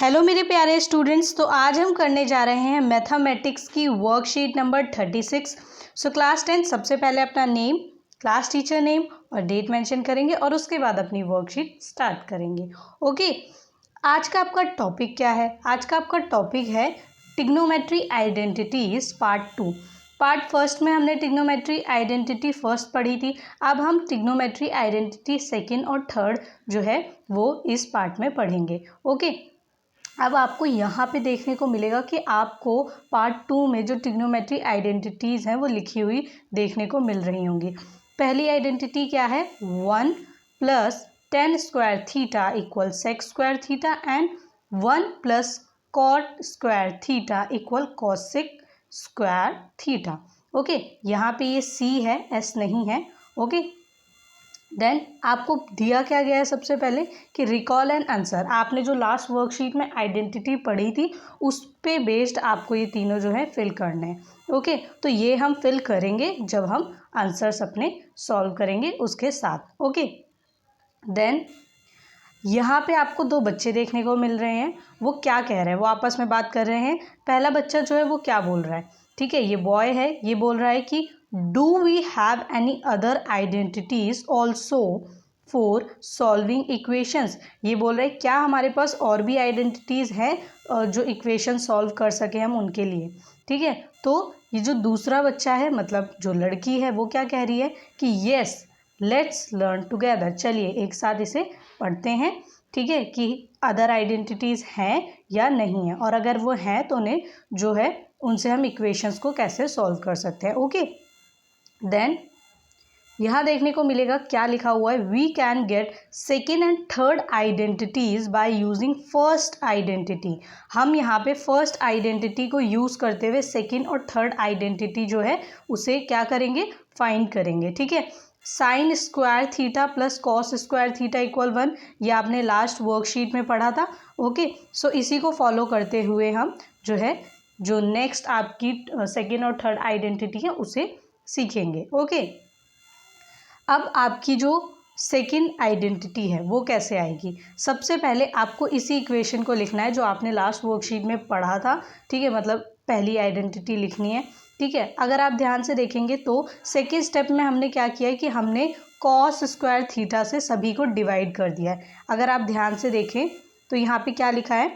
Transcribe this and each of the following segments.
Hello मेरे प्यारे students, तो आज हम करने जा रहे हैं मैथमेटिक्स की वर्कशीट नंबर 36। सो क्लास 10 सबसे पहले अपना नेम, क्लास टीचर नेम और डेट मेंशन करेंगे और उसके बाद अपनी वर्कशीट स्टार्ट करेंगे। ओके, आज का आपका टॉपिक क्या है? आज का आपका टॉपिक है trigonometry identities part 2। Part first में हमने ट्रिग्नोमेट्री आइडेंटिटी फर्स्ट पढ़ी थी। अब हम ट्रिग्नोमेट्री आइडेंटिटी सेकेंड और थर्ड जो है वो इस पार्ट में पढ़ेंगे। ओके, अब आपको यहाँ पे देखने को मिलेगा कि आपको पार्ट 2 में जो ट्रिग्नोमेट्री आइडेंटिटीज़ हैं वो लिखी हुई देखने को मिल रही होंगी। पहली आइडेंटिटी क्या है? 1 plus tan square theta equal sec square theta and 1 plus cot square theta equal cosec square theta. Okay, यहाँ पे ये सी है, एस नहीं है। ओके, देन आपको दिया क्या गया है? सबसे पहले कि रिकॉल एंड आंसर। आपने जो लास्ट वर्कशीट में आइडेंटिटी पढ़ी थी उस पे बेस्ड आपको ये तीनों जो है फिल करने हैं। ओके, तो ये हम फिल करेंगे जब हम आंसर्स अपने सॉल्व करेंगे उसके साथ। ओके, देन यहाँ पे आपको दो बच्चे देखने को मिल रहे हैं। वो क्या कह रहे हैं? वो आपस में बात कर रहे हैं। पहला बच्चा जो है वो क्या बोल रहा है? ठीक है, ये बॉय है। ये बोल रहा है कि do we have any other identities also for solving equations. ये बोल रहा है क्या हमारे पास और भी आइडेंटिटीज़ हैं जो इक्वेशन सॉल्व कर सके हम उनके लिए। ठीक है, तो ये जो दूसरा बच्चा है, मतलब जो लड़की है, वो क्या कह रही है कि येस लेट्स लर्न टुगेदर। चलिए एक साथ इसे पढ़ते हैं। ठीक है, कि अदर आइडेंटिटीज़ हैं या नहीं है, और अगर वो हैं तो उन्हें जो है उनसे हम इक्वेशंस को कैसे सॉल्व कर सकते हैं। ओके, देन यहाँ देखने को मिलेगा क्या लिखा हुआ है? We can get second and third identities by using first identity. हम यहाँ पे फर्स्ट आइडेंटिटी को यूज़ करते हुए सेकेंड और थर्ड आइडेंटिटी जो है उसे क्या करेंगे? फाइंड करेंगे। ठीक है, sign square theta plus cos square theta equal 1, ये आपने लास्ट वर्कशीट में पढ़ा था। ओके, सो इसी को फॉलो करते हुए हम जो है जो नेक्स्ट आपकी सेकेंड और थर्ड आइडेंटिटी है उसे सीखेंगे। ओके, अब आपकी जो सेकेंड आइडेंटिटी है वो कैसे आएगी? सबसे पहले आपको इसी इक्वेशन को लिखना है जो आपने लास्ट वर्कशीट में पढ़ा था। ठीक है, मतलब पहली आइडेंटिटी लिखनी है। ठीक है, अगर आप ध्यान से देखेंगे तो सेकेंड स्टेप में हमने क्या किया है कि हमने कॉस स्क्वायर थीटा से सभी को डिवाइड कर दिया है। अगर आप ध्यान से देखें तो यहाँ पे क्या लिखा है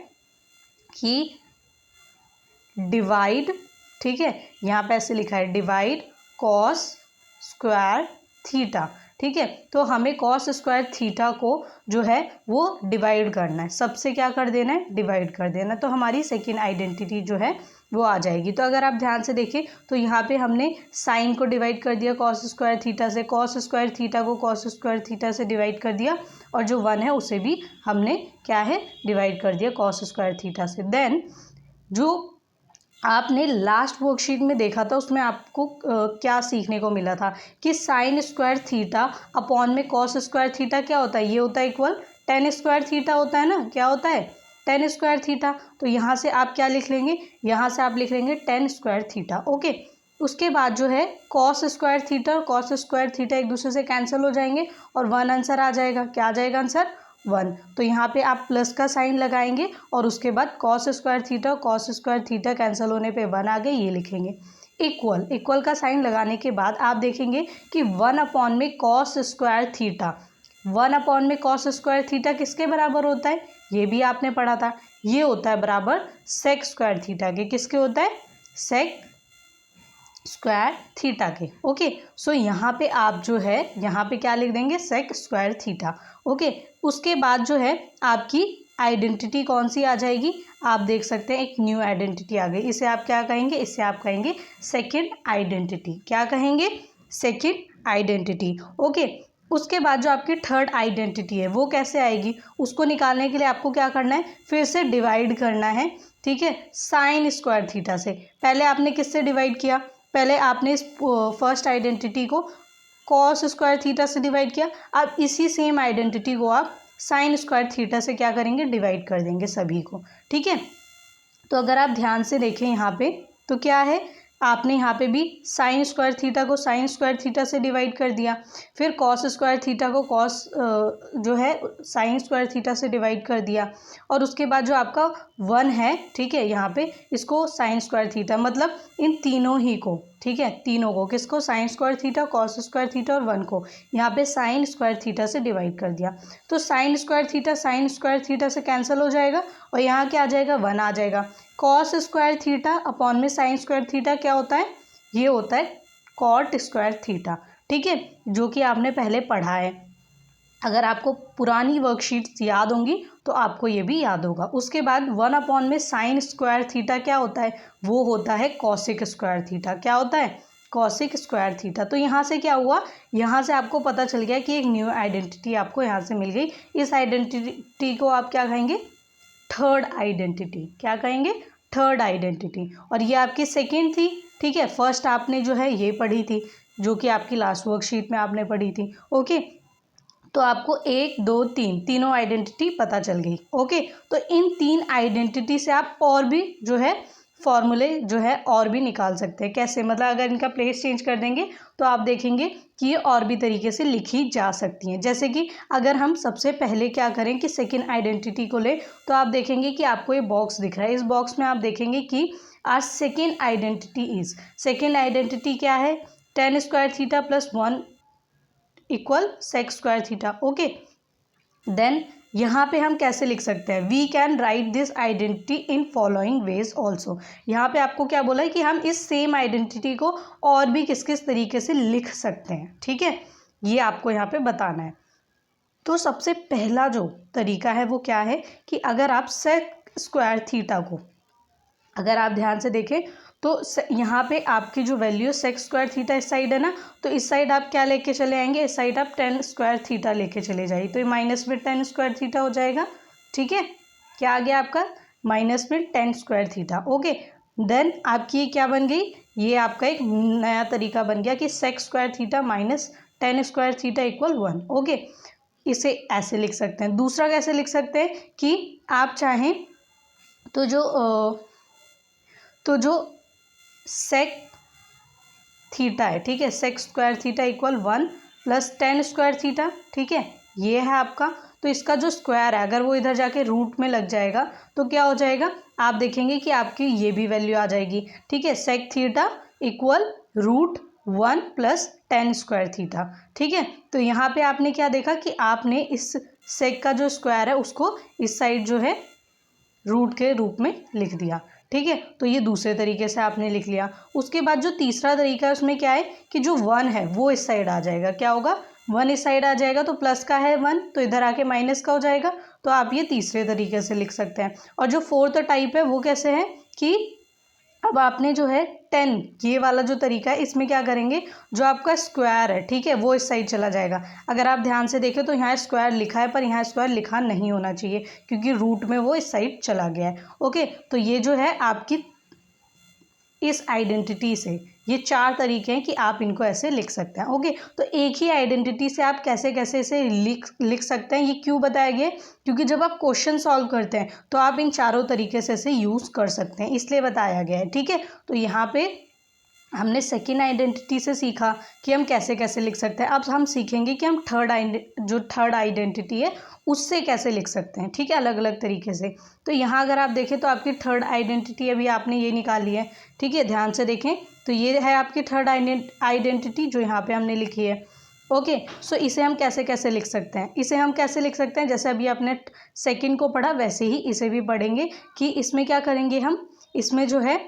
कि डिवाइड। ठीक है, यहाँ पे ऐसे लिखा है डिवाइड कॉस स्क्वायर थीटा। ठीक है, तो हमें कॉस स्क्वायर थीटा को जो है वो डिवाइड करना है, सबसे क्या कर देना है? डिवाइड कर देना, तो हमारी सेकेंड आइडेंटिटी जो है वो आ जाएगी। तो अगर आप ध्यान से देखें तो यहाँ पे हमने साइन को डिवाइड कर दिया कॉस स्क्वायर थीटा से, कॉस स्क्वायर थीटा को कॉस स्क्वायर थीटा से डिवाइड कर दिया, और जो 1 है उसे भी हमने क्या है? डिवाइड कर दिया कॉस स्क्वायर थीटा से। देन जो आपने लास्ट वर्कशीट में देखा था उसमें आपको क्या सीखने को मिला था कि साइन स्क्वायर थीटा अपॉन में कॉस स्क्वायर थीटा क्या होता है? ये होता है इक्वल टेन स्क्वायर थीटा होता है ना। क्या होता है? Ten square theta. तो यहाँ से आप क्या लिख लेंगे? यहाँ से आप लिख लेंगे टेन स्क्वायर थीटा। ओके, उसके बाद जो है कॉस स्क्वायर थीटा और कॉस स्क्वायर थीटा एक दूसरे से कैंसिल हो जाएंगे और 1 आंसर आ जाएगा। क्या आ जाएगा आंसर? 1। तो यहाँ पे आप प्लस का साइन लगाएंगे और उसके बाद कॉस स्क्वायर थीटा और कॉस स्क्वायर थीटा कैंसिल होने पे 1 आ गए, ये लिखेंगे। इक्वल, इक्वल का साइन लगाने के बाद आप देखेंगे कि 1 अपॉन में कॉस स्क्वायर थीटा, 1 अपॉन में कॉस स्क्वायर थीटा किसके बराबर होता है? ये भी आपने पढ़ा था, ये होता है बराबर सेक स्क्वायर थीटा के। किसके होता है? सेक स्क्वायर थीटा के। ओके, सो यहाँ पे आप जो है यहाँ पे क्या लिख देंगे? सेक स्क्वायर थीटा। ओके, उसके बाद जो है आपकी आइडेंटिटी कौन सी आ जाएगी? आप देख सकते हैं एक न्यू आइडेंटिटी आ गई। इसे आप क्या कहेंगे? इसे आप कहेंगे सेकेंड आइडेंटिटी। क्या कहेंगे? Second identity. ओके, उसके बाद जो आपकी थर्ड आइडेंटिटी है वो कैसे आएगी? उसको निकालने के लिए आपको क्या करना है? फिर से डिवाइड करना है। ठीक है, साइन स्क्वायर थीटा से। पहले आपने किससे डिवाइड किया? पहले आपने इस फर्स्ट आइडेंटिटी को कॉस स्क्वायर थीटा से डिवाइड किया। अब इसी सेम आइडेंटिटी को आप साइन स्क्वायर थीटा से क्या करेंगे? डिवाइड कर देंगे सभी को। ठीक है, तो अगर आप ध्यान से देखें यहाँ पे तो क्या है? आपने यहाँ पे भी साइन स्क्वायर थीटा को साइन स्क्वायर थीटा से डिवाइड कर दिया, फिर कॉस स्क्वायर थीटा को कॉस जो है साइन स्क्वायर थीटा से डिवाइड कर दिया, और उसके बाद जो आपका 1 है, ठीक है, यहाँ पे इसको साइन स्क्वायर थीटा, मतलब इन तीनों ही को, ठीक है, तीनों को, किसको, sign square theta, cos square theta और 1 को यहाँ पे साइन स्क्वायर थीटा से डिवाइड कर दिया। तो साइन स्क्वायर थीटा से कैंसिल हो जाएगा और यहाँ क्या आ जाएगा, 1 आ जाएगा। कॉस स्क्वायर थीटा अपॉन में साइन स्क्वायर थीटा क्या होता है, ये होता है कॉट स्क्वायर थीटा, ठीक है, जो कि आपने पहले पढ़ा है। अगर आपको पुरानी वर्कशीट्स याद होंगी तो आपको ये भी याद होगा। उसके बाद 1 अपॉन में साइन स्क्वायर थीटा क्या होता है, वो होता है कॉसिक स्क्वायर थीटा। क्या होता है, कॉसिक स्क्वायर थीटा। तो यहाँ से क्या हुआ, यहाँ से आपको पता चल गया कि एक न्यू आइडेंटिटी आपको यहाँ से मिल गई। इस आइडेंटिटी को आप क्या कहेंगे, थर्ड आइडेंटिटी। क्या कहेंगे, थर्ड आइडेंटिटी। और ये आपकी सेकेंड थी, ठीक है, फर्स्ट आपने जो है ये पढ़ी थी, जो कि आपकी लास्ट वर्कशीट में आपने पढ़ी थी। ओके, तो आपको 1 2 3 तीनों आइडेंटिटी पता चल गई। ओके, तो इन 3 आइडेंटिटी से आप और भी जो है फॉर्मूले जो है और भी निकाल सकते हैं। कैसे, मतलब अगर इनका प्लेस चेंज कर देंगे तो आप देखेंगे कि ये और भी तरीके से लिखी जा सकती हैं। जैसे कि अगर हम सबसे पहले क्या करें कि सेकेंड आइडेंटिटी को ले, तो आप देखेंगे कि आपको ये बॉक्स दिख रहा है। इस बॉक्स में आप देखेंगे कि आर सेकेंड आइडेंटिटी क्या है, tan square theta plus 1 equal sec square theta. Okay, then यहाँ पे हम कैसे लिख सकते हैं, we can write this identity in following ways also. यहाँ पे आपको क्या बोला है कि हम इस सेम आइडेंटिटी को और भी किस किस तरीके से लिख सकते हैं, ठीक है, ये आपको यहाँ पे बताना है। तो सबसे पहला जो तरीका है वो क्या है कि अगर आप सेक स्क्वायर थीटा को, अगर आप ध्यान से देखें तो यहाँ पे आपकी जो वैल्यू सेक स्क्वायर थीटा इस साइड है ना, तो इस साइड आप क्या लेके चले आएंगे, इस साइड आप tan स्क्वायर थीटा लेके चले जाइए, तो ये माइनस में tan स्क्वायर थीटा हो जाएगा। ठीक है, क्या आ गया आपका, माइनस में tan square theta. Okay, then आपकी ये क्या बन गई, ये आपका एक नया तरीका बन गया कि sec square theta minus tan square theta equal 1। Okay, इसे ऐसे लिख सकते हैं। दूसरा कैसे लिख सकते हैं कि आप चाहें तो जो सेक थीटा है, ठीक है, sec square theta equal 1 plus tan square theta, ठीक है, ये है आपका। तो इसका जो स्क्वायर है अगर वो इधर जाके रूट में लग जाएगा तो क्या हो जाएगा, आप देखेंगे कि आपकी ये भी वैल्यू आ जाएगी। ठीक है, sec theta equal √1 plus tan square theta. ठीक है, तो यहाँ पे आपने क्या देखा कि आपने इस सेक का जो स्क्वायर है उसको इस साइड जो है रूट के रूप में लिख दिया। ठीक है, तो ये दूसरे तरीके से आपने लिख लिया। उसके बाद जो तीसरा तरीका है उसमें क्या है कि जो 1 है वो इस साइड आ जाएगा। क्या होगा, 1 इस साइड आ जाएगा, तो प्लस का है 1 तो इधर आके माइनस का हो जाएगा। तो आप ये तीसरे तरीके से लिख सकते हैं। और जो फोर्थ टाइप है वो कैसे है कि अब आपने जो है 10 ये वाला जो तरीका है इसमें क्या करेंगे, जो आपका स्क्वायर है, ठीक है, वो इस साइड चला जाएगा। अगर आप ध्यान से देखें तो यहाँ स्क्वायर लिखा है पर यहाँ स्क्वायर लिखा नहीं होना चाहिए क्योंकि रूट में वो इस साइड चला गया है। ओके, तो ये जो है आपकी इस आइडेंटिटी से ये 4 तरीके हैं कि आप इनको ऐसे लिख सकते हैं। ओके, तो एक ही आइडेंटिटी से आप कैसे कैसे इसे लिख सकते हैं, ये क्यों बताया गया है, क्योंकि जब आप क्वेश्चन सॉल्व करते हैं तो आप इन चारों तरीके से इसे यूज़ कर सकते हैं, इसलिए बताया गया है। ठीक है, तो यहाँ पे हमने सेकेंड आइडेंटिटी से सीखा कि हम कैसे कैसे लिख सकते हैं। अब हम सीखेंगे कि हम थर्ड आइडेंटिटी है उससे कैसे लिख सकते हैं। ठीक है, अलग अलग तरीके से। तो यहाँ अगर आप देखें तो आपकी थर्ड आइडेंटिटी अभी आपने ये निकाली है। ठीक है, ध्यान से देखें तो ये है आपकी थर्ड आइडेंटिटी जो यहाँ पे हमने लिखी है। ओके, सो इसे हम कैसे कैसे लिख सकते हैं, इसे हम कैसे लिख सकते हैं, जैसे अभी आपने सेकेंड को पढ़ा वैसे ही इसे भी पढ़ेंगे कि इसमें क्या करेंगे हम, इसमें जो है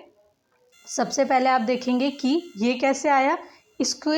सबसे पहले आप देखेंगे कि ये कैसे आया। इसको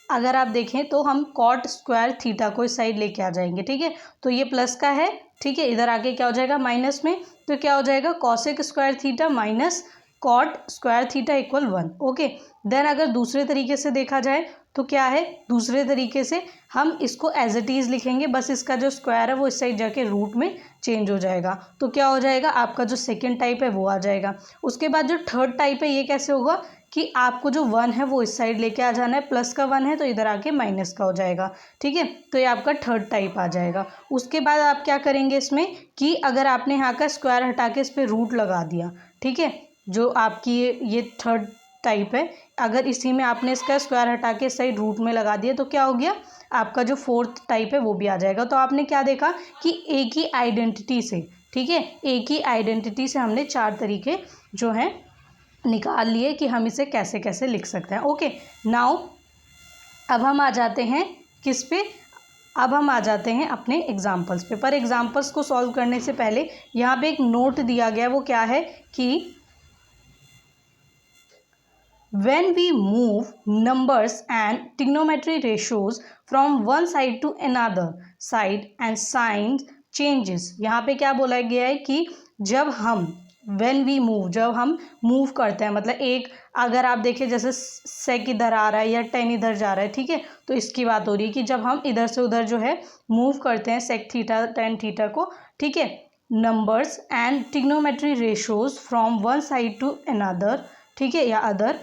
अगर आप देखें तो हम कॉट स्क्वायर थीटा को इस साइड लेके आ जाएंगे। ठीक है, तो ये प्लस का है, ठीक है, इधर आके क्या हो जाएगा माइनस में, तो क्या हो जाएगा cosec square theta minus cot square theta equal 1। Okay, then अगर दूसरे तरीके से देखा जाए तो क्या है, दूसरे तरीके से हम इसको एज इट इज़ लिखेंगे, बस इसका जो स्क्वायर है वो इस साइड जाके रूट में चेंज हो जाएगा। तो क्या हो जाएगा, आपका जो सेकेंड टाइप है वो आ जाएगा। उसके बाद जो थर्ड टाइप है ये कैसे होगा कि आपको जो 1 है वो इस साइड लेके आ जाना है, प्लस का 1 है तो इधर आके माइनस का हो जाएगा। ठीक है, तो ये आपका थर्ड टाइप आ जाएगा। उसके बाद आप क्या करेंगे इसमें कि अगर आपने यहाँ का स्क्वायर हटा के इस पर रूट लगा दिया, ठीक है, जो आपकी ये थर्ड टाइप है, अगर इसी में आपने इसका स्क्वायर हटा के सही रूट में लगा दिया तो क्या हो गया, आपका जो फोर्थ टाइप है वो भी आ जाएगा। तो आपने क्या देखा कि एक ही आइडेंटिटी से, ठीक है, एक ही आइडेंटिटी से हमने 4 तरीके जो हैं निकाल लिए कि हम इसे कैसे कैसे लिख सकते हैं। ओके, नाउ अब हम आ जाते हैं किस पे, अब हम आ जाते हैं अपने एग्जाम्पल्स पे। पर एग्जाम्पल्स को सॉल्व करने से पहले यहाँ पे एक नोट दिया गया है, वो क्या है कि when we move numbers and trigonometry ratios from one side to another side and sign changes, यहाँ पे क्या बोला गया है कि जब हम when we move, जब हम मूव करते हैं, मतलब एक अगर आप देखिए जैसे सेक इधर आ रहा है या 10 इधर जा रहा है, ठीक है, तो इसकी बात हो रही है कि जब हम इधर से उधर जो है मूव करते हैं सेक थीटा 10 थीटा को, ठीक है, numbers and trigonometry ratios from one side to another, ठीक है, या अदर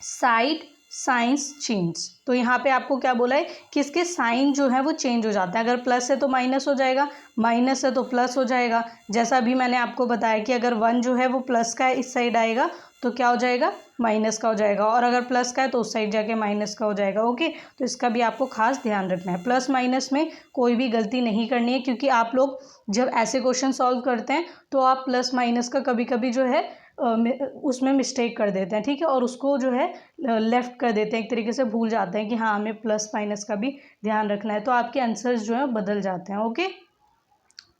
साइड साइंस चेंज। तो यहाँ पे आपको क्या बोला है कि इसके साइन जो है वो चेंज हो जाता है, अगर प्लस है तो माइनस हो जाएगा, माइनस है तो प्लस हो जाएगा। जैसा अभी मैंने आपको बताया कि अगर 1 जो है वो प्लस का है इस साइड आएगा तो क्या हो जाएगा, माइनस का हो जाएगा, और अगर प्लस का है तो उस साइड जाके माइनस का हो जाएगा। ओके, तो इसका भी आपको खास ध्यान रखना है, प्लस माइनस में कोई भी गलती नहीं करनी है, क्योंकि आप लोग जब ऐसे क्वेश्चन सॉल्व करते हैं तो आप प्लस माइनस का कभी कभी जो है उसमें मिस्टेक कर देते हैं, ठीक है, और उसको जो है लेफ़्ट कर देते हैं, एक तरीके से भूल जाते हैं कि हाँ हमें प्लस माइनस का भी ध्यान रखना है, तो आपके आंसर्स जो है बदल जाते हैं। ओके,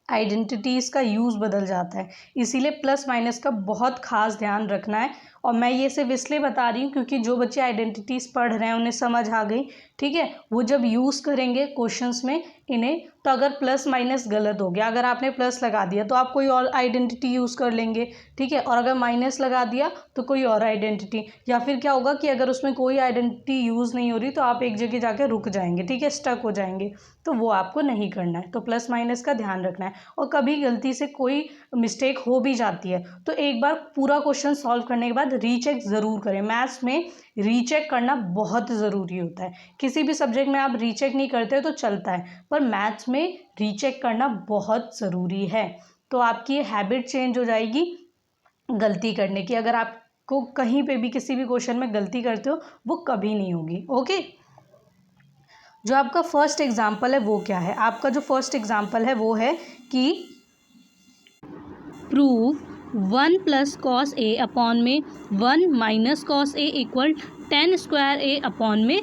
आइडेंटिटीज़ का यूज़ बदल जाता है, इसीलिए प्लस माइनस का बहुत खास ध्यान रखना है। और मैं ये सिर्फ इसलिए बता रही हूँ क्योंकि जो बच्चे आइडेंटिटीज़ पढ़ रहे हैं उन्हें समझ आ गई, ठीक है, वो जब यूज़ करेंगे क्वेश्चंस में इन्हें, तो अगर प्लस माइनस गलत हो गया, अगर आपने प्लस लगा दिया तो आप कोई और आइडेंटिटी यूज़ कर लेंगे, ठीक है, और अगर माइनस लगा दिया तो कोई और आइडेंटिटी, या फिर क्या होगा कि अगर उसमें कोई आइडेंटिटी यूज़ नहीं हो रही तो आप एक जगह जाके रुक जाएंगे, ठीक है, स्टक हो जाएंगे, तो वो आपको नहीं करना है। तो प्लस माइनस का ध्यान रखना है, और कभी गलती से कोई मिस्टेक हो भी जाती है तो एक बार पूरा क्वेश्चन सॉल्व करने के बाद रीचेक ज़रूर करें। मैथ्स में रीचेक करना बहुत ज़रूरी होता है, किसी भी सब्जेक्ट में आप रीचेक नहीं करते तो चलता है, पर मैथ्स में रीचेक करना बहुत ज़रूरी है, तो आपकी ये हैबिट चेंज हो जाएगी गलती करने की। अगर आपको कहीं पे भी किसी भी क्वेश्चन में गलती करते हो वो कभी नहीं होगी। ओके, जो आपका फर्स्ट एग्जाम्पल है वो क्या है, आपका जो फर्स्ट एग्जाम्पल है वो है कि prove 1 plus cos A upon में 1 minus cos A equal 10 square A upon में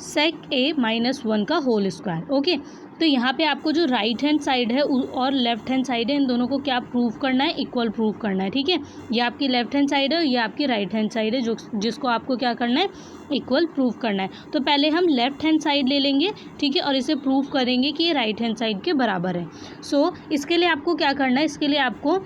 सेक ए माइनस 1 का होल स्क्वायर। ओके, तो यहाँ पे आपको जो राइट हैंड साइड है और लेफ्ट हैंड साइड है, इन दोनों को क्या प्रूव करना है, इक्वल प्रूव करना है, ठीक है, ये आपकी लेफ्ट हैंड साइड है, ये आपकी राइट हैंड साइड है, जो जिसको आपको क्या करना है, इक्वल प्रूव करना है। तो पहले हम लेफ्ट हैंड साइड ले लेंगे, ठीक है, और इसे प्रूव करेंगे कि ये राइट हैंड साइड के बराबर है। सो इसके लिए आपको क्या करना है, इसके लिए आपको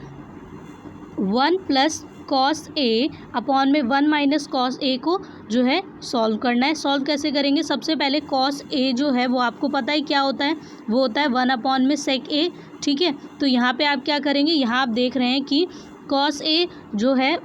1 प्लस कॉस ए अपॉन में 1 माइनस कॉस ए को जो है सॉल्व करना है। सॉल्व कैसे करेंगे, सबसे पहले कॉस ए जो है वो आपको पता है क्या होता है, वो होता है 1 अपॉन में सेक ए, ठीक है। तो यहाँ पे आप क्या करेंगे, यहाँ आप देख रहे हैं कि कॉस ए जो है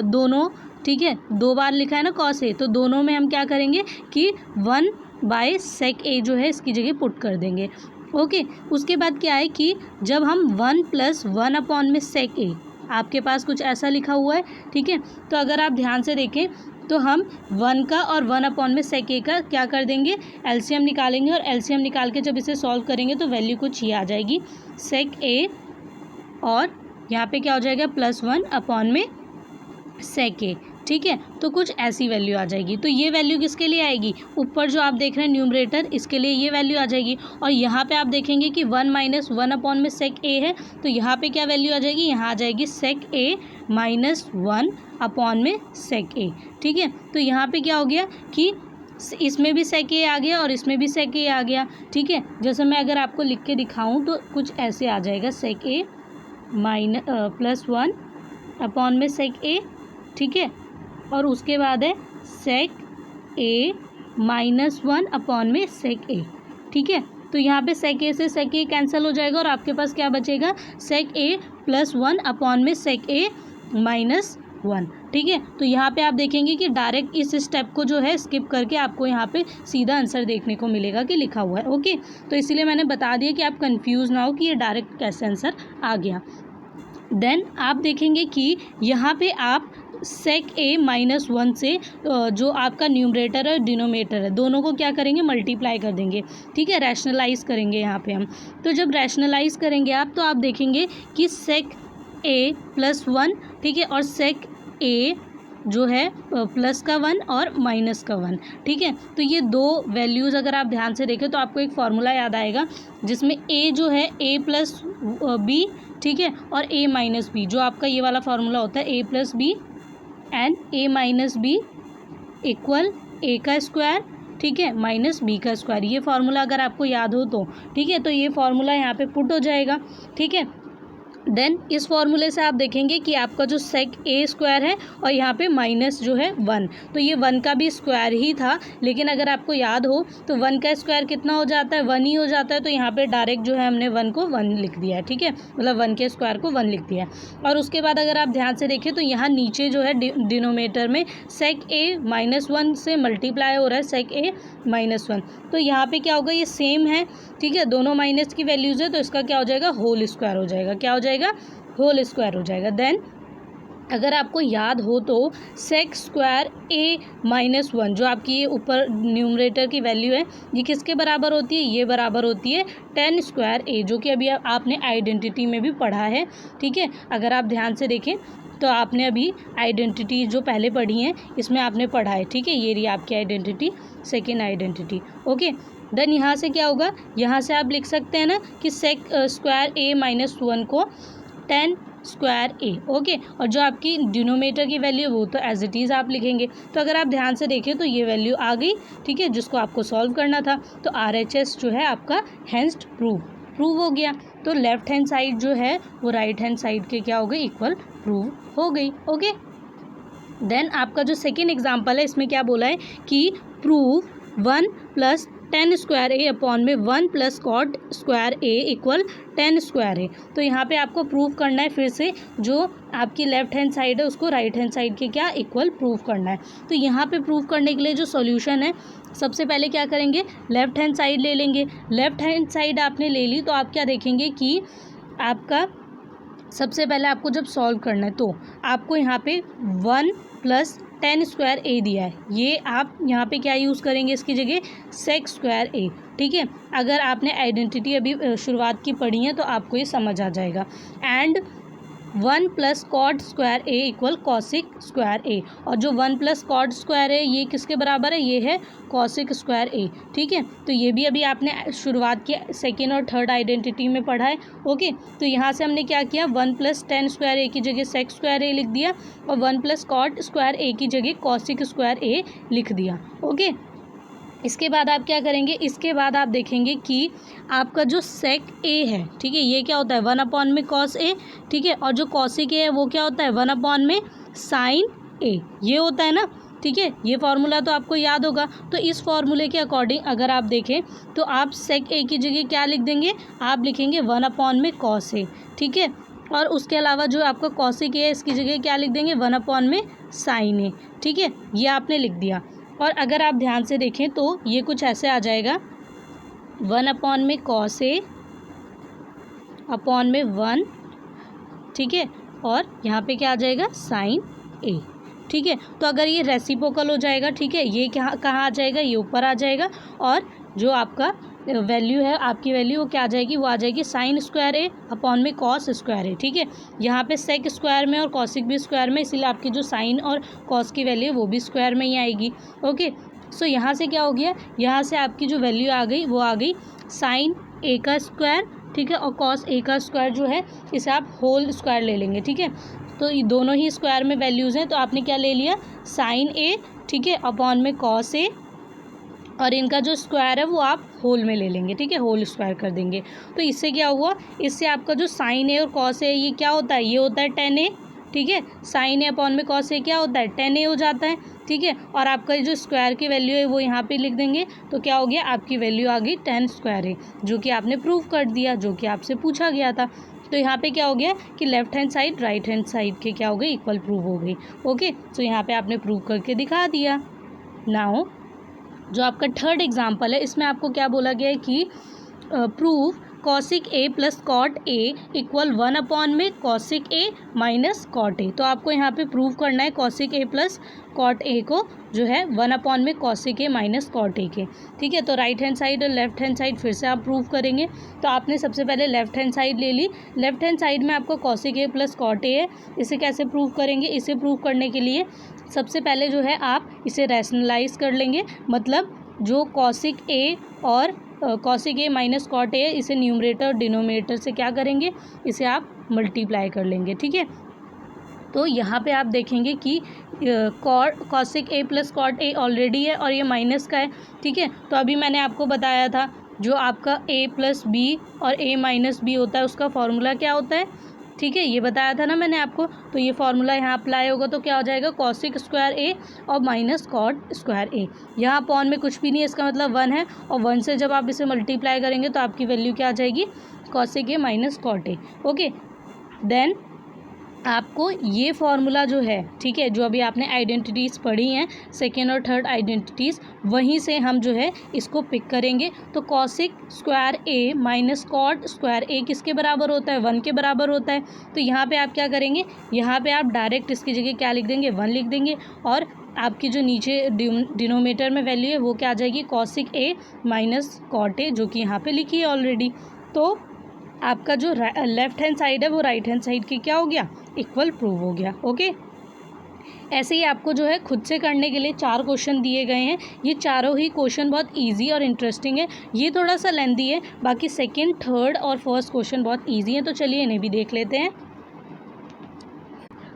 दोनों, ठीक है, 2 बार लिखा है ना कॉस ए, तो दोनों में हम क्या करेंगे कि 1 बाय सेक ए जो है इसकी जगह पुट कर देंगे। ओके, उसके बाद क्या है कि जब हम 1 प्लस 1 अपॉन में सेक ए, आपके पास कुछ ऐसा लिखा हुआ है, ठीक है, तो अगर आप ध्यान से देखें तो हम 1 का और 1 अपॉन में सेक ए का क्या कर देंगे, एलसीएम निकालेंगे, और एलसीएम निकाल के जब इसे सॉल्व करेंगे तो वैल्यू कुछ ये आ जाएगी सेक ए, और यहाँ पे क्या हो जाएगा +1 अपॉन में सेक ए, ठीक है, तो कुछ ऐसी वैल्यू आ जाएगी। तो ये वैल्यू किसके लिए आएगी, ऊपर जो आप देख रहे हैं न्यूमरेटर, इसके लिए ये वैल्यू आ जाएगी, और यहाँ पे आप देखेंगे कि 1 माइनस 1 अपॉन में सेक ए है, तो यहाँ पे क्या वैल्यू आ जाएगी, यहाँ आ जाएगी सेक ए माइनस 1 अपॉन में सेक ए, ठीक है। तो यहाँ पे क्या हो गया कि इसमें भी सेक ए आ गया और इसमें भी सेक ए आ गया, ठीक है। जैसे मैं अगर आपको लिख के दिखाऊँ तो कुछ ऐसे आ जाएगा सेक ए +1 अपॉन में सेक ए, ठीक है, और उसके बाद है सेक ए -1 अपॉन में सेक ए, ठीक है। तो यहाँ पे सेक ए से सेक ए कैंसिल हो जाएगा और आपके पास क्या बचेगा, सेक ए +1 अपॉन में सेक ए -1, ठीक है। तो यहाँ पे आप देखेंगे कि डायरेक्ट इस स्टेप को जो है स्किप करके आपको यहाँ पे सीधा आंसर देखने को मिलेगा कि लिखा हुआ है। ओके, तो इसीलिए मैंने बता दिया कि आप कंफ्यूज ना हो कि ये डायरेक्ट कैसे आंसर आ गया। देन आप देखेंगे कि यहाँ पे आप सेक ए -1 से जो आपका न्यूमरेटर और डिनोमिनेटर है दोनों को क्या करेंगे, मल्टीप्लाई कर देंगे। ठीक है, रैशनलाइज करेंगे यहाँ पे हम। तो जब रैशनलाइज करेंगे आप, तो आप देखेंगे कि सेक ए +1, ठीक है, और सेक ए जो है प्लस का 1 और माइनस का 1। ठीक है, तो ये दो वैल्यूज़ अगर आप ध्यान से देखें तो आपको एक फार्मूला याद आएगा, जिसमें ए जो है a+b, ठीक है, और a-b, जो आपका ये वाला फार्मूला होता है a+b and a-b equal a का स्क्वायर, ठीक है, माइनस b का स्क्वायर। ये फार्मूला अगर आपको याद हो तो, ठीक है, तो ये फार्मूला यहाँ पे पुट हो जाएगा। ठीक है, देन इस फॉर्मूले से आप देखेंगे कि आपका जो सेक ए स्क्वायर है और यहाँ पे माइनस जो है 1, तो ये 1 का भी स्क्वायर ही था, लेकिन अगर आपको याद हो तो 1 का स्क्वायर कितना हो जाता है, 1 ही हो जाता है। तो यहाँ पे डायरेक्ट जो है हमने 1 को 1 लिख दिया है। ठीक है, मतलब 1 के स्क्वायर को 1 लिख दिया है। और उसके बाद अगर आप ध्यान से देखें तो यहाँ नीचे जो है डिनोमिनेटर में सेक ए -1 से मल्टीप्लाई हो रहा है, सेक ए -1। तो यहाँ पे क्या होगा, ये सेम है। ठीक है, दोनों माइनस की वैल्यूज़ है, तो इसका क्या हो जाएगा, होल स्क्वायर हो जाएगा। क्या हो जाएगा, होल स्क्वायर हो जाएगा। देन अगर आपको याद हो तो सेक स्क्वायर ए -1 जो आपकी ये ऊपर न्यूमरेटर की वैल्यू है, ये किसके बराबर होती है, ये बराबर होती है 10 स्क्वायर ए, जो कि अभी आपने आइडेंटिटी में भी पढ़ा है। ठीक है, अगर आप ध्यान से देखें तो आपने अभी आइडेंटिटी जो पहले पढ़ी हैं इसमें आपने पढ़ा है। ठीक है, ये रही आपकी identity, second identity. Okay, then यहाँ से क्या होगा, यहाँ से आप लिख सकते हैं ना कि सेक स्क्वायर ए -1 को 10 स्क्वायर ए। ओके, और जो आपकी डिनोमिनेटर की वैल्यू है वो तो एज इट इज़ आप लिखेंगे। तो अगर आप ध्यान से देखें तो ये वैल्यू आ गई। ठीक है, जिसको आपको सॉल्व करना था। तो RHS जो है आपका हेंस प्रूव हो गया। तो लेफ्ट हैंड साइड जो है वो राइट हैंड साइड के क्या हो गई, इक्वल प्रूव हो गई। ओके, देन आपका जो सेकेंड एग्जाम्पल है इसमें क्या बोला है कि प्रूव 1 + 10 स्क्वायर ए अपॉन में 1 + cot square A equal 10 square ए। तो यहाँ पे आपको प्रूव करना है, फिर से जो आपकी लेफ्ट हैंड साइड है उसको राइट हैंड साइड के क्या इक्वल प्रूव करना है। तो यहाँ पे प्रूव करने के लिए जो सॉल्यूशन है, सबसे पहले क्या करेंगे, लेफ्ट हैंड साइड ले लेंगे। लेफ्ट हैंड साइड आपने ले ली तो आप क्या देखेंगे कि आपका सबसे पहले आपको जब सॉल्व करना है तो आपको यहाँ पे 1 + 10 स्क्वायर ए दिया है, ये आप यहाँ पे क्या यूज़ करेंगे, इसकी जगह सेक स्क्वायर ए। ठीक है, अगर आपने आइडेंटिटी अभी शुरुआत की पढ़ी है तो आपको ये समझ आ जाएगा। And 1 + cot square A equal cosec square A, और जो 1 + कॉट स्क्वायर है ये किसके बराबर है, ये है कॉसिक स्क्वायर ए। ठीक है, तो ये भी अभी आपने शुरुआत की सेकेंड और थर्ड आइडेंटिटी में पढ़ा है। ओके, तो यहाँ से हमने क्या किया, 1 + 10 स्क्वायर ए की जगह सेक स्क्वायर ए लिख दिया और 1 + कॉट स्क्वायर ए की जगह कॉसिक स्क्वायर ए लिख दिया। ओके, इसके बाद आप क्या करेंगे, इसके बाद आप देखेंगे कि आपका जो सेक ए है, ठीक है, ये क्या होता है 1 में कॉस ए। ठीक है, और जो कॉसिक ए है वो क्या होता है 1 में साइन ए, ये होता है ना। ठीक है, ये फार्मूला तो आपको याद होगा। तो इस फार्मूले के अकॉर्डिंग अगर आप देखें तो आप सेक ए की जगह क्या लिख देंगे, आप लिखेंगे 1 में कॉस ए। ठीक है, और उसके अलावा जो आपका कॉसिक ए है इसकी जगह क्या लिख देंगे, 1 में साइन ए। ठीक है, ये आपने लिख दिया। और अगर आप ध्यान से देखें तो ये कुछ ऐसे आ जाएगा, 1 में कॉस ए अपॉन में 1। ठीक है, और यहाँ पे क्या आ जाएगा, साइन ए। ठीक है, तो अगर ये रेसिप्रोकल हो जाएगा, ठीक है, ये कहाँ आ जाएगा, ये ऊपर आ जाएगा। और जो आपका वैल्यू है, आपकी वैल्यू वो क्या आ जाएगी, वो आ जाएगी साइन स्क्वायर ए अपॉन में कॉस स्क्वायर ए। ठीक है, यहाँ पे सेक स्क्वायर में और कॉसिक भी स्क्वायर में, इसीलिए आपकी जो साइन और कॉस की वैल्यू है वो भी स्क्वायर में ही आएगी। ओके, सो यहाँ से क्या हो गया, यहाँ से आपकी जो वैल्यू आ गई वो आ गई साइन ए का स्क्वायर। ठीक है, और कॉस ए का स्क्वायर जो है इसे आप होल स्क्वायर ले लेंगे। ठीक है, तो ये दोनों ही स्क्वायर में वैल्यूज़ हैं, तो आपने क्या ले लिया, साइन ए, ठीक है, अपॉन में कॉस ए, और इनका जो स्क्वायर है वो आप होल में ले लेंगे। ठीक है, होल स्क्वायर कर देंगे। तो इससे क्या हुआ, इससे आपका जो साइन ए और कॉस ए ये क्या होता है, ये होता है 10 ए। ठीक है, साइन ए अपॉन में कॉस ए क्या होता है, 10 ए हो जाता है। ठीक है, और आपका जो स्क्वायर की वैल्यू है वो यहाँ पे लिख देंगे। तो क्या हो गया, आपकी वैल्यू आ गई 10 स्क्वायर ए, जो कि आपने प्रूव कर दिया, जो कि आपसे पूछा गया था। तो यहाँ पे क्या हो गया कि left hand side right hand side के क्या हो गई, इक्वल प्रूव हो गई। ओके, तो यहाँ पे आपने प्रूव करके दिखा दिया। नाउ जो आपका थर्ड एग्जाम्पल है इसमें आपको क्या बोला गया है कि prove cosec A plus cot A equal 1 में cosec A minus cot A. तो आपको यहाँ पे प्रूव करना है cosec A plus cot A को जो है 1 में cosec A minus cot A के। ठीक है, तो राइट हैंड साइड और लेफ्ट हैंड साइड फिर से आप प्रूव करेंगे। तो आपने सबसे पहले लेफ्ट हैंड साइड ले ली। लेफ्ट हैंड साइड में आपको cosec A plus cot A है। इसे कैसे प्रूव करेंगे? इसे प्रूव करने के लिए सबसे पहले जो है आप इसे रैशनलाइज कर लेंगे। मतलब जो कॉसिक ए और cosec A minus cot A, इसे न्यूमरेटर और डिनोमिनेटर से क्या करेंगे? इसे आप मल्टीप्लाई कर लेंगे। ठीक है, तो यहाँ पे आप देखेंगे कि cosec A plus cot A already है और ये माइनस का है। ठीक है, तो अभी मैंने आपको बताया था जो आपका ए प्लस बी और ए माइनस बी होता है उसका फॉर्मूला क्या होता है। ठीक है, ये बताया था ना मैंने आपको। तो ये फार्मूला यहाँ अप्लाई होगा तो क्या हो जाएगा? कॉसिक स्क्वायर ए और माइनस कॉट स्क्वायर ए। यहाँ अपॉन में कुछ भी नहीं है, इसका मतलब 1 है, और 1 से जब आप इसे मल्टीप्लाई करेंगे तो आपकी वैल्यू क्या आ जाएगी? Cosec A minus cot A. Okay, then आपको ये फार्मूला जो है, ठीक है, जो अभी आपने आइडेंटिटीज़ पढ़ी हैं सेकेंड और थर्ड आइडेंटिटीज़, वहीं से हम जो है इसको पिक करेंगे। तो कॉसिक स्क्वायर ए माइनस कॉट स्क्वायर ए किसके बराबर होता है? 1 के बराबर होता है। तो यहाँ पे आप क्या करेंगे? यहाँ पे आप डायरेक्ट इसकी जगह क्या लिख देंगे? 1 लिख देंगे, और आपकी जो नीचे डिनोमिनेटर में वैल्यू है वो क्या आ जाएगी? Cosec A minus cot A, जो कि यहाँ पे लिखी है ऑलरेडी। तो आपका जो लेफ्ट हैंड साइड है वो राइट हैंड साइड की क्या हो गया? इक्वल प्रूव हो गया। ओके, ऐसे ही आपको जो है खुद से करने के लिए 4 क्वेश्चन दिए गए हैं। ये चारों ही क्वेश्चन बहुत इजी और इंटरेस्टिंग है। ये थोड़ा सा लेंदी है, बाकी सेकंड, थर्ड और फर्स्ट क्वेश्चन बहुत इजी हैं। तो चलिए इन्हें भी देख लेते हैं।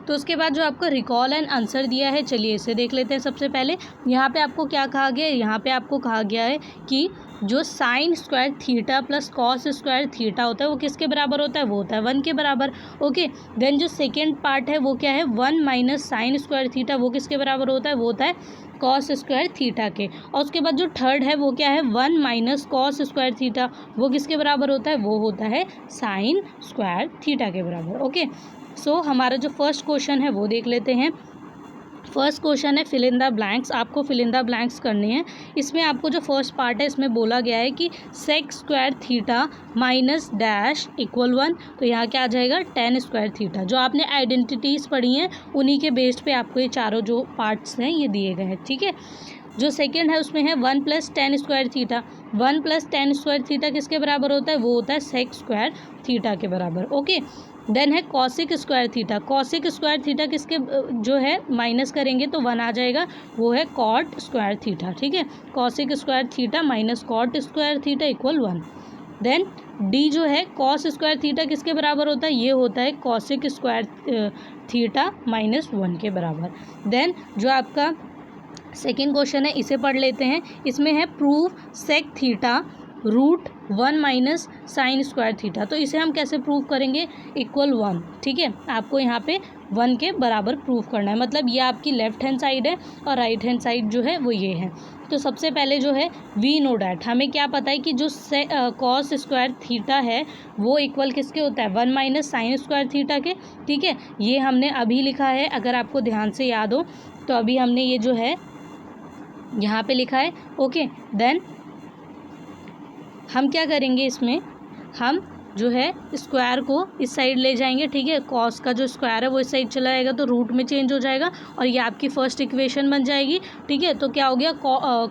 तो उसके बाद जो आपको रिकॉल एंड आंसर दिया है, चलिए इसे देख लेते हैं। सबसे पहले यहाँ पे आपको क्या कहा गया है? यहाँ पे आपको कहा गया है कि जो sign square theta plus cos square theta होता है वो किसके बराबर होता है? वो होता है 1 के बराबर। ओके, देन जो सेकेंड पार्ट है वो क्या है? 1 माइनस साइन स्क्वायर थीटा, वो किसके बराबर होता है? वो होता है कॉस स्क्वायर थीटा के। और उसके बाद जो थर्ड है वो क्या है? 1 माइनस कॉस स्क्वायर थीटा, वो किसके बराबर होता है? वो होता है साइन स्क्वायर थीटा के बराबर। ओके, सो हमारा जो फर्स्ट क्वेश्चन है वो देख लेते हैं। फर्स्ट क्वेश्चन है फिल इन द ब्लैंक्स। आपको फिल इन द ब्लैंक्स करने हैं। इसमें आपको जो फर्स्ट पार्ट है इसमें बोला गया है कि sec square theta minus dash equal 1। तो यहाँ क्या आ जाएगा? Tan square theta. जो आपने आइडेंटिटीज़ पढ़ी हैं उन्हीं के बेस्ड पे आपको ये चारों जो पार्ट्स हैं ये दिए गए हैं। ठीक है, जो सेकेंड है उसमें है 1 plus tan square theta. 1 plus tan square theta किसके बराबर होता है? वो होता है सेक स्क्वायर थीटा के बराबर। ओके, देन है cosec square theta. Cosec square theta किसके जो है माइनस करेंगे तो 1 आ जाएगा, वो है कॉट स्क्वायर थीटा। ठीक है, cosec square theta minus cot square theta equal 1। Then D जो है कॉस स्क्वायर थीटा किसके बराबर होता है? ये होता है कॉसिक स्क्वायर थीटा माइनस 1 के बराबर। देन जो आपका सेकेंड क्वेश्चन है इसे पढ़ लेते हैं। इसमें है prove sec theta root 1 minus sine square theta. तो इसे हम कैसे प्रूव करेंगे? इक्वल 1। ठीक है, आपको यहाँ पे 1 के बराबर प्रूव करना है। मतलब ये आपकी लेफ्ट हैंड साइड है और राइट हैंड साइड जो है वो ये है। तो सबसे पहले जो है वी नो डैट, हमें क्या पता है कि जो कॉस स्क्वायर थीटा है वो इक्वल किसके होता है? 1 माइनस साइन स्क्वायर थीटा के। ठीक है, ये हमने अभी लिखा है, अगर आपको ध्यान से याद हो तो अभी हमने ये जो है यहाँ पे लिखा है। ओके, देन हम क्या करेंगे? इसमें हम जो है स्क्वायर को इस साइड ले जाएंगे। ठीक है, कॉस का जो स्क्वायर है वो इस साइड चला जाएगा तो रूट में चेंज हो जाएगा और ये आपकी फर्स्ट इक्वेशन बन जाएगी। ठीक है, तो क्या हो गया?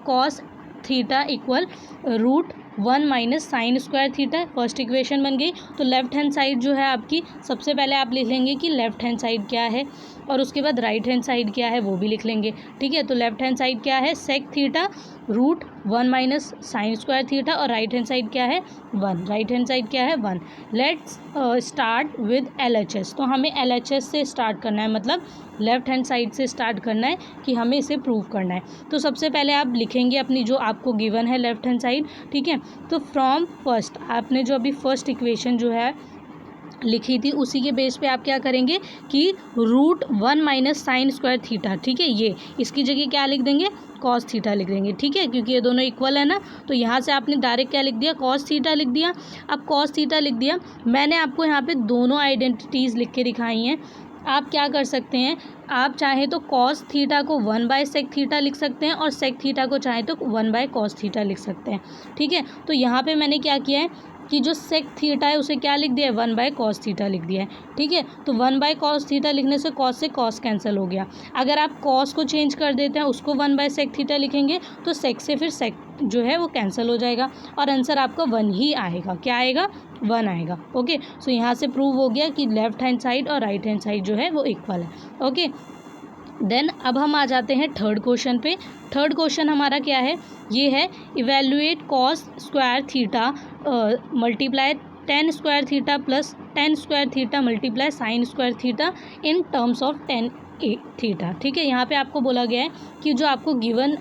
Cos theta equal root 1 minus sine square theta, first equation बन गई। तो लेफ्ट हैंड साइड जो है आपकी, सबसे पहले आप लिख लेंगे कि लेफ्ट हैंड साइड क्या है और उसके बाद राइट हैंड साइड क्या है वो भी लिख लेंगे। ठीक है, तो लेफ्ट हैंड साइड क्या है? Sec theta root 1 minus sine square theta, और राइट हैंड साइड क्या है? 1। राइट हैंड साइड क्या है? 1। Let's start with LHS। तो हमें LHS से स्टार्ट करना है, मतलब लेफ्ट हैंड साइड से स्टार्ट करना है कि हमें इसे प्रूव करना है। तो सबसे पहले आप लिखेंगे अपनी जो आपको गिवन है लेफ्ट हैंड साइड। ठीक है, तो फ्रॉम फर्स्ट, आपने जो अभी फर्स्ट इक्वेशन जो है लिखी थी उसी के बेस पे आप क्या करेंगे कि root 1 minus sine square theta, ठीक है, ये इसकी जगह क्या लिख देंगे? कॉस थीटा लिख देंगे। ठीक है, क्योंकि ये दोनों इक्वल है ना, तो यहाँ से आपने डायरेक्ट क्या लिख दिया? कॉस थीटा लिख दिया। अब कॉस थीटा लिख दिया, मैंने आपको यहाँ पे दोनों आइडेंटिटीज़ लिख के दिखाई हैं। आप क्या कर सकते हैं? आप चाहें तो कॉस थीटा को 1 बाय सेक थीटा लिख सकते हैं और सेक थीटा को चाहें तो 1 बाय कॉस थीटा लिख सकते हैं। ठीक है, तो यहाँ पे मैंने क्या किया है? कि जो सेक थीटा है उसे क्या लिख दिया है, 1/cos थीटा लिख दिया है, ठीक है। तो 1/cos थीटा लिखने से cos से cos कैंसिल हो गया। अगर आप cos को चेंज कर देते हैं, उसको 1/sec थीटा लिखेंगे तो sec से फिर sec जो है वो कैंसिल हो जाएगा और आंसर आपका 1 ही आएगा। क्या आएगा, 1 आएगा। ओके, सो यहाँ से प्रूव हो गया कि लेफ्ट हैंड साइड और राइट हैंड साइड जो है वो इक्वल है। ओके, देन अब हम आ जाते हैं थर्ड क्वेश्चन पे। थर्ड क्वेश्चन हमारा क्या है, ये है evaluate cos square theta multiply ten square theta plus tan square theta multiply sign square theta in terms of tan theta. ठीक है, यहाँ पे आपको बोला गया है कि जो आपको गिवन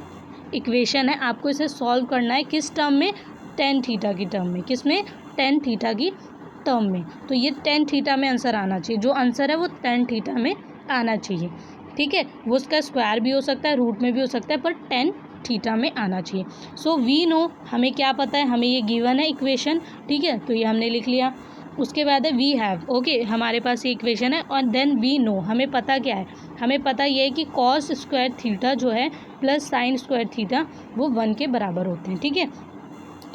इक्वेशन है आपको इसे सॉल्व करना है किस टर्म में, टेन थीटा की टर्म में। किस में, टेन थीटा की टर्म में। तो ये टेन थीटा में आंसर आना चाहिए, जो आंसर है वो टेन थीटा में आना चाहिए। ठीक है, वो उसका स्क्वायर भी हो सकता है, रूट में भी हो सकता है, पर टेन थीटा में आना चाहिए। सो वी नो, हमें क्या पता है, हमें ये गिवन है इक्वेशन। ठीक है, तो ये हमने लिख लिया। उसके बाद है वी हैव, ओके, हमारे पास ये इक्वेशन है। और देन वी नो, हमें पता क्या है, हमें पता ये है कि कॉस स्क्वायर थीटा जो है प्लस साइन स्क्वायर थीटा वो 1 के बराबर होते हैं। ठीक है,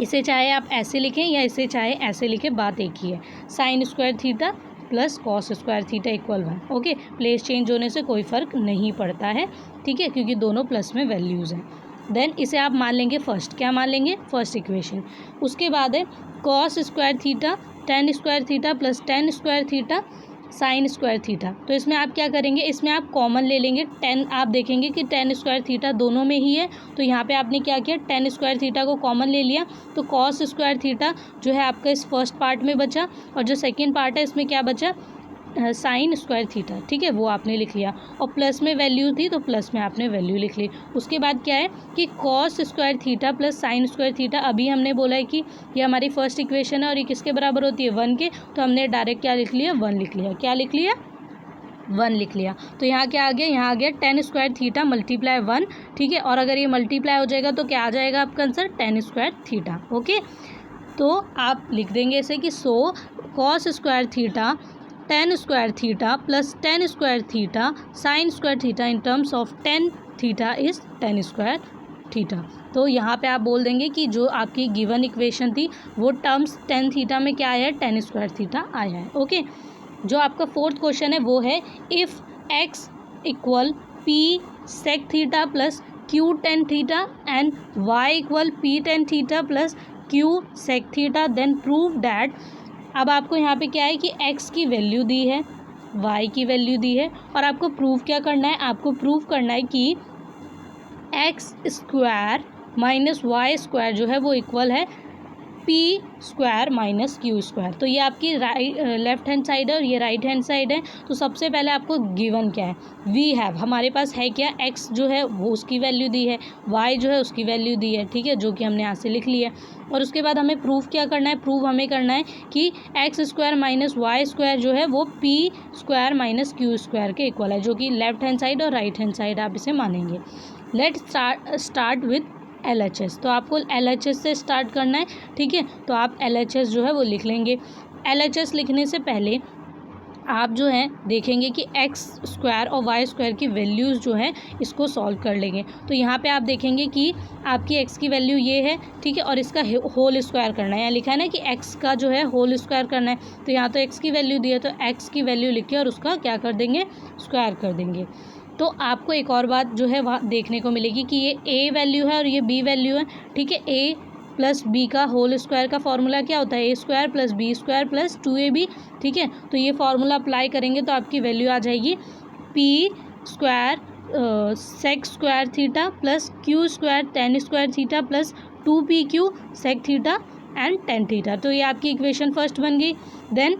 इसे चाहे आप ऐसे लिखें या इसे चाहे ऐसे लिखें, बात एक ही है। Sign square theta plus cos square theta equal 1। Okay, place change होने से कोई फ़र्क नहीं पड़ता है। ठीक है, क्योंकि दोनों प्लस में वैल्यूज़ हैं। देन इसे आप मान लेंगे फर्स्ट, क्या मान लेंगे, फर्स्ट इक्वेशन। उसके बाद है cos square theta tan square theta plus tan square theta sine square theta. तो इसमें आप क्या करेंगे, इसमें आप कॉमन ले लेंगे। टेन, आप देखेंगे कि टेन स्क्वायर थीटा दोनों में ही है, तो यहाँ पे आपने क्या किया, टेन स्क्वायर थीटा को कॉमन ले लिया। तो कॉस स्क्वायर थीटा जो है आपका इस फर्स्ट पार्ट में बचा, और जो सेकेंड पार्ट है इसमें क्या बचा, साइन स्क्वायर थीटा। ठीक है, वो आपने लिख लिया। और प्लस में वैल्यू थी तो प्लस में आपने वैल्यू लिख ली। उसके बाद क्या है कि cos square theta plus sign square theta, अभी हमने बोला है कि ये हमारी फर्स्ट इक्वेशन है और ये किसके बराबर होती है, 1 के। तो हमने डायरेक्ट क्या लिख लिया, 1 लिख लिया। क्या लिख लिया, 1 लिख लिया। तो यहाँ क्या आ गया, यहाँ आ गया टेन स्क्वायर थीटा मल्टीप्लाई 1। ठीक है, और अगर ये मल्टीप्लाई हो जाएगा तो क्या आ जाएगा आपका answer, ten square theta. Okay, तो आप लिख देंगे इसे कि so cos square theta tan square theta plus tan square theta sine square theta in terms of tan theta is ten square theta. तो यहाँ पे आप बोल देंगे कि जो आपकी गिवन इक्वेशन थी वो टर्म्स टेन थीटा में क्या आया है, टेन स्क्वायर थीटा आया है। ओके, जो आपका फोर्थ क्वेश्चन है वो है if x equal p sec theta plus q tan theta and y equal p tan theta plus q sec theta then prove that. अब आपको यहाँ पे क्या है कि x की वैल्यू दी है, y की वैल्यू दी है, और आपको प्रूव क्या करना है, आपको प्रूव करना है कि x square minus Y square जो है वो इक्वल है P square minus Q square. तो ये आपकी लेफ्ट हैंड साइड है और ये राइट हैंड साइड है। तो सबसे पहले आपको गिवन क्या है, वी हैव, हमारे पास है क्या, एक्स जो है वो उसकी वैल्यू दी है, वाई जो है उसकी वैल्यू दी है। ठीक है, जो कि हमने यहाँ से लिख लिया। और उसके बाद हमें प्रूफ क्या करना है, प्रूफ हमें करना है कि x square minus Y square जो है वो P square minus Q square के इक्वल है, जो कि लेफ्ट हैंड साइड और राइट हैंड साइड आप इसे मानेंगे। Let start with LHS। तो आपको LHS से स्टार्ट करना है। ठीक है, तो आप LHS जो है वो लिख लेंगे। LHS लिखने से पहले आप जो है देखेंगे कि एक्स स्क्वायर और वाई स्क्वायर की वैल्यूज़ जो हैं इसको सॉल्व कर लेंगे। तो यहाँ पे आप देखेंगे कि आपकी एक्स की वैल्यू ये है, ठीक है, और इसका होल स्क्वायर करना है। यहाँ लिखा है ना कि एक्स का जो है होल स्क्वायर करना है, तो यहाँ तो एक्स की वैल्यू दी है, तो एक्स की वैल्यू लिख के और उसका क्या कर देंगे, स्क्वायर कर देंगे। तो आपको एक और बात जो है वहाँ देखने को मिलेगी कि ये ए वैल्यू है और ये बी वैल्यू है। ठीक है, ए प्लस बी का होल स्क्वायर का फॉर्मूला क्या होता है, A square plus B square plus 2ab। ठीक है, तो ये फार्मूला अप्लाई करेंगे तो आपकी वैल्यू आ जाएगी P square sec square theta plus Q square tan square theta plus 2pq sec theta and tan theta. तो ये आपकी इक्वेशन फर्स्ट बन गई। देन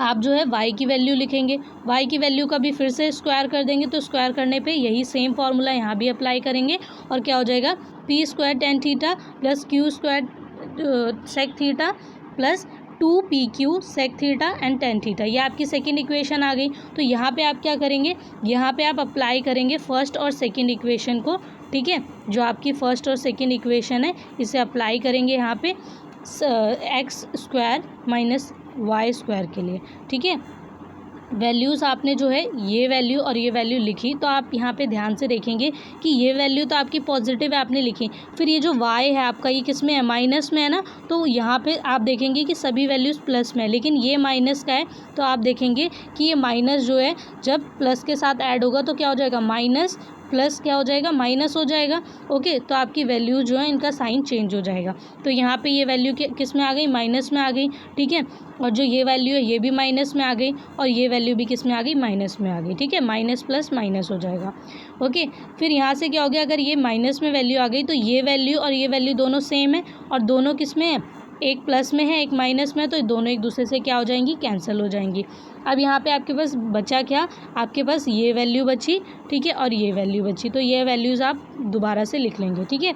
आप जो है y की वैल्यू लिखेंगे, y की वैल्यू का भी फिर से स्क्वायर कर देंगे, तो स्क्वायर करने पे यही सेम फार्मूला यहाँ भी अप्लाई करेंगे और क्या हो जाएगा, P square tan theta plus Q square sec theta plus 2pq sec theta and tan theta. ये आपकी सेकेंड इक्वेशन आ गई। तो यहाँ पे आप क्या करेंगे, यहाँ पे आप अप्लाई करेंगे फर्स्ट और सेकेंड इक्वेशन को। ठीक है, जो आपकी फर्स्ट और सेकेंड इक्वेशन है इसे अप्लाई करेंगे यहाँ पे X square minus Y square के लिए। ठीक है, वैल्यूज़ आपने जो है ये वैल्यू और ये वैल्यू लिखी, तो आप यहाँ पे ध्यान से देखेंगे कि ये वैल्यू तो आपकी पॉजिटिव है, आपने लिखी। फिर ये जो y है आपका, ये किस में है, माइनस में है ना, तो यहाँ पे आप देखेंगे कि सभी वैल्यूज़ प्लस में है, लेकिन ये माइनस का है, तो आप देखेंगे कि ये माइनस जो है जब प्लस के साथ ऐड होगा तो क्या हो जाएगा, माइनस प्लस क्या हो जाएगा, माइनस हो जाएगा। ओके, तो आपकी वैल्यू जो है इनका साइन चेंज हो जाएगा। तो यहाँ पे ये वैल्यू किस में आ गई, माइनस में आ गई, ठीक है। और जो ये वैल्यू है ये भी माइनस में आ गई, और ये वैल्यू भी किस में आ गई, माइनस में आ गई, ठीक है। माइनस प्लस माइनस हो जाएगा। ओके, फिर यहाँ से क्या हो गया, अगर ये माइनस में वैल्यू आ गई तो ये वैल्यू और ये वैल्यू दोनों सेम है, और दोनों किस में है, एक प्लस में है एक माइनस में है, तो दोनों एक दूसरे से क्या हो जाएंगी, कैंसिल हो जाएंगी। अब यहाँ पे आपके पास बचा क्या, आपके पास ये वैल्यू बची, ठीक है, और ये वैल्यू बची, तो ये वैल्यूज़ आप दोबारा से लिख लेंगे, ठीक है।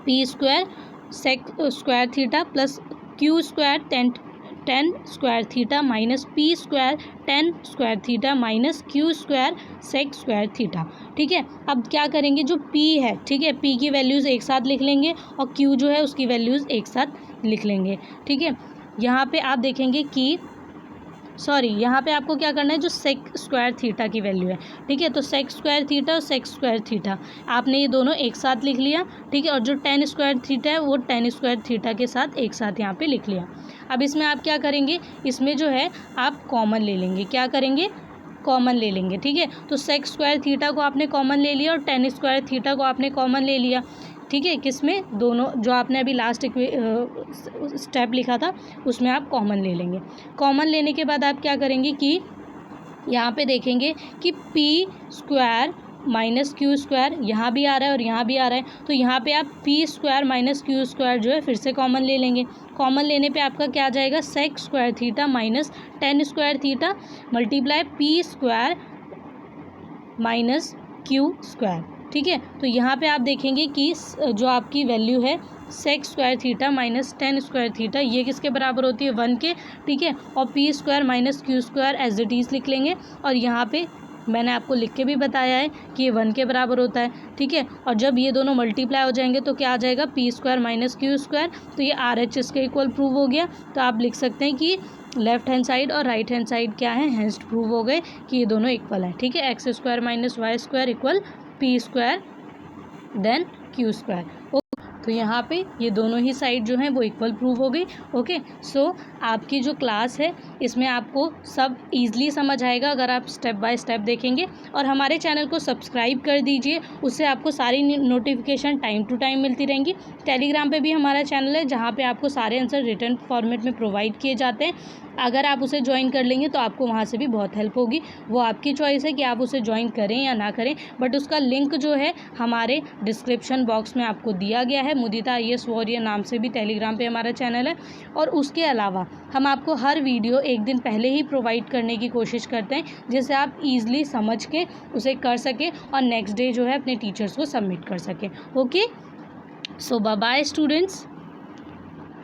P square sec square theta plus Q square tan square theta minus P square 10 square theta minus Q square sec square theta, ठीक है। अब क्या करेंगे, जो पी है, ठीक है, पी की वैल्यूज़ एक साथ लिख लेंगे और क्यू जो है उसकी वैल्यूज़ एक साथ लिख लेंगे, ठीक है। यहाँ पे आप देखेंगे कि यहाँ पे आपको क्या करना है, जो सेक स्क्वायर थीटा की वैल्यू है, ठीक है, तो सेक स्क्वायर थीटा और सेक स्क्वायर थीटा आपने ये दोनों एक साथ लिख लिया, ठीक है। और जो 10 स्क्वायर थीटा है वो 10 स्क्वायर थीटा के साथ एक साथ यहाँ पे लिख लिया। अब इसमें आप क्या करेंगे, इसमें जो है आप कॉमन ले लेंगे, क्या करेंगे, कॉमन ले लेंगे, ठीक है। तो सेक स्क्वायर थीटा को आपने कॉमन ले लिया और 10 स्क्वायर थीटा को आपने कॉमन ले लिया, ठीक है। किसमें, दोनों जो आपने अभी लास्ट स्टेप लिखा था उसमें आप कॉमन ले लेंगे। कॉमन लेने के बाद आप क्या करेंगे कि यहाँ पे देखेंगे कि P square minus Q square यहाँ भी आ रहा है और यहाँ भी आ रहा है, तो यहाँ पे आप P square minus Q square जो है फिर से कॉमन ले लेंगे। कॉमन लेने पे आपका क्या आ जाएगा, sec square theta minus 10 square theta multiply P square minus Q square, ठीक है। तो यहाँ पे आप देखेंगे कि जो आपकी वैल्यू है sec square theta minus 10 square theta ये किसके बराबर होती है, 1 के, ठीक है। और P square minus Q square as it is लिख लेंगे, और यहाँ पे मैंने आपको लिख के भी बताया है कि ये 1 के बराबर होता है, ठीक है। और जब ये दोनों मल्टीप्लाई हो जाएंगे तो क्या आ जाएगा, P square minus Q square, तो ये RHS के इक्वल प्रूव हो गया। तो आप लिख सकते हैं कि लेफ्ट हैंड साइड और राइट हैंड साइड क्या है, हेंस प्रूव हो गए कि ये दोनों इक्वल है, ठीक है। X square minus Y square equal P square then Q square. तो यहाँ पे ये दोनों ही साइड जो हैं वो इक्वल प्रूव हो गई। ओके, सो आपकी जो क्लास है इसमें आपको सब ईजिली समझ आएगा अगर आप स्टेप बाय स्टेप देखेंगे। और हमारे चैनल को सब्सक्राइब कर दीजिए, उससे आपको सारी नोटिफिकेशन टाइम टू टाइम मिलती रहेंगी। टेलीग्राम पे भी हमारा चैनल है जहाँ पे आपको सारे आंसर रिटन फॉर्मेट में प्रोवाइड किए जाते हैं। अगर आप उसे ज्वाइन कर लेंगे तो आपको वहाँ से भी बहुत हेल्प होगी। वो आपकी चॉइस है कि आप उसे ज्वाइन करें या ना करें, बट उसका लिंक जो है हमारे डिस्क्रिप्शन बॉक्स में आपको दिया गया है। मुदिता IAS वॉरियर नाम से भी टेलीग्राम पे हमारा चैनल है। और उसके अलावा हम आपको हर वीडियो एक दिन पहले ही प्रोवाइड करने की कोशिश करते हैं, जिससे आप ईजिली समझ के उसे कर सकें और नेक्स्ट डे जो है अपने टीचर्स को सबमिट कर सकें। ओके, सो बाय बाय स्टूडेंट्स।